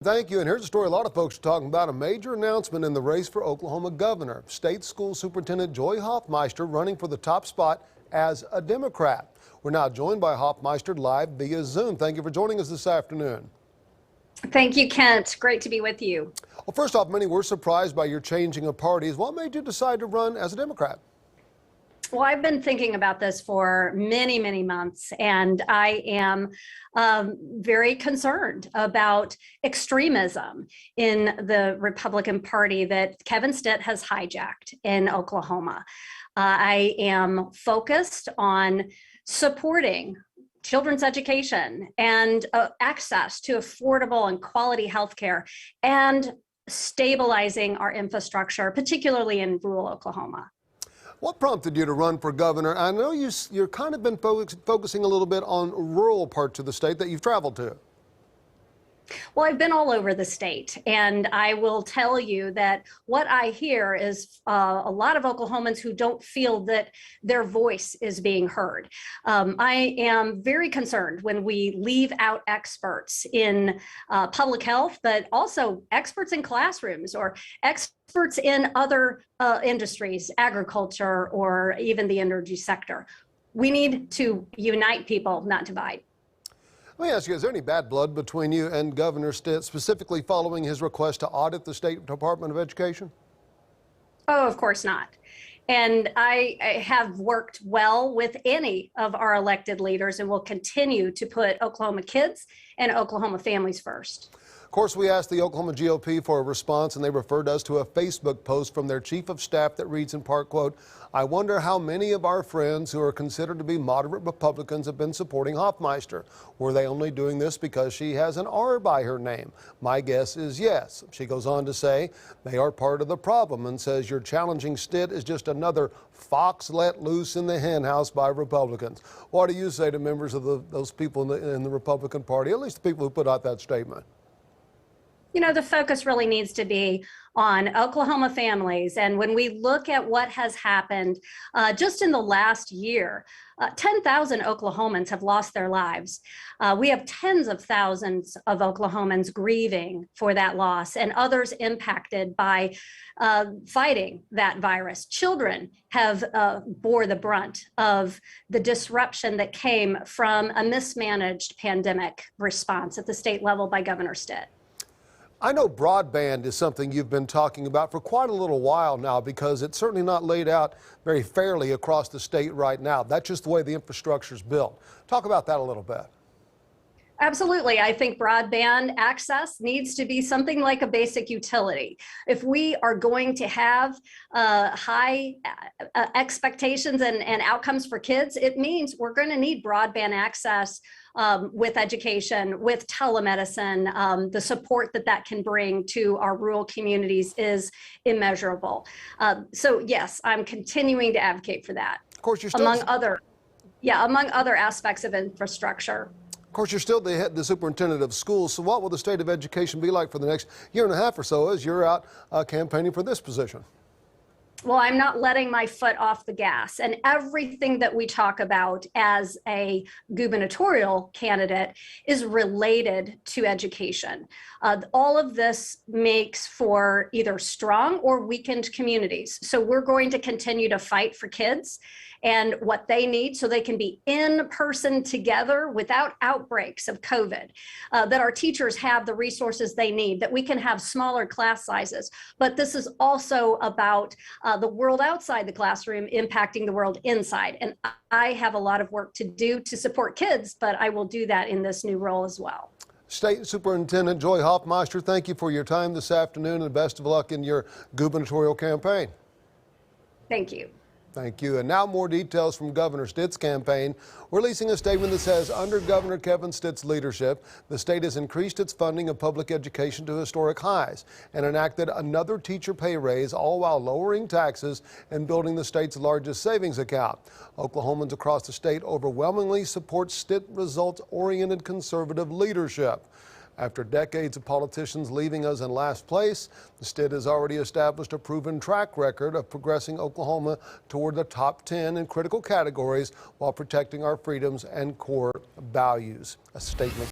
Thank you. And here's a story a lot of folks are talking about: a major announcement in the race for Oklahoma governor. State School Superintendent Joy Hoffmeister running for the top spot as a Democrat. We're now joined by Hoffmeister live via Zoom. Thank you for joining us this afternoon. Thank you, Kent. Great to be with you. Well, first off, many were surprised by your changing of parties. What made you decide to run as a Democrat? Well, I've been thinking about this for many, many months, and I am very concerned about extremism in the Republican Party that Kevin Stitt has hijacked in Oklahoma. I am focused on supporting children's education and access to affordable and quality health care and stabilizing our infrastructure, particularly in rural Oklahoma. What prompted you to run for governor? I know you're kind of been focusing a little bit on rural parts of the state that you've traveled to. Well, I've been all over the state, and I will tell you that what I hear is a lot of Oklahomans who don't feel that their voice is being heard. I am very concerned when we leave out experts in public health, but also experts in classrooms or experts in other industries, agriculture, or even the energy sector. We need to unite people, not divide. Let me ask you, is there any bad blood between you and Governor Stitt, specifically following his request to audit the State Department of Education? Oh, of course not. And I have worked well with any of our elected leaders and will continue to put Oklahoma kids and Oklahoma families first. Of course, we asked the Oklahoma GOP for a response, and they referred us to a Facebook post from their chief of staff that reads in part, quote, "I wonder how many of our friends who are considered to be moderate Republicans have been supporting Hoffmeister. Were they only doing this because she has an R by her name? My guess is yes." She goes on to say they are part of the problem and says your challenging Stitt is just another fox let loose in the henhouse by Republicans. What do you say to members of those people in the Republican Party, at least the people who put out that statement? You know, the focus really needs to be on Oklahoma families. And when we look at what has happened just in the last year, 10,000 Oklahomans have lost their lives. We have tens of thousands of Oklahomans grieving for that loss and others impacted by fighting that virus. Children have bore the brunt of the disruption that came from a mismanaged pandemic response at the state level by Governor Stitt. I know broadband is something you've been talking about for quite a little while now, because it's certainly not laid out very fairly across the state right now. That's just the way the infrastructure is built. Talk about that a little bit. Absolutely. I think broadband access needs to be something like a basic utility. If we are going to have high expectations and outcomes for kids, it means we're going to need broadband access with education, with telemedicine. The support that can bring to our rural communities is immeasurable. So yes, I'm continuing to advocate for that. Of course, you're still among other aspects of infrastructure. Of course, you're still the superintendent of schools. So what will the state of education be like for the next year and a half or so as you're out campaigning for this position? Well, I'm not letting my foot off the gas, and everything that we talk about as a gubernatorial candidate is related to education. All of this makes for either strong or weakened communities. So we're going to continue to fight for kids and what they need so they can be in person together without outbreaks of COVID, that our teachers have the resources they need, that we can have smaller class sizes. But this is also about the world outside the classroom impacting the world inside. And I have a lot of work to do to support kids, but I will do that in this new role as well. State Superintendent Joy Hoffmeister, thank you for your time this afternoon, and best of luck in your gubernatorial campaign. Thank you. Thank you. And now more details from Governor Stitt's campaign, releasing a statement that says under Governor Kevin Stitt's leadership, the state has increased its funding of public education to historic highs and enacted another teacher pay raise, all while lowering taxes and building the state's largest savings account. Oklahomans across the state overwhelmingly support Stitt results-oriented conservative leadership. After decades of politicians leaving us in last place, the state has already established a proven track record of progressing Oklahoma toward the top 10 in critical categories while protecting our freedoms and core values. A statement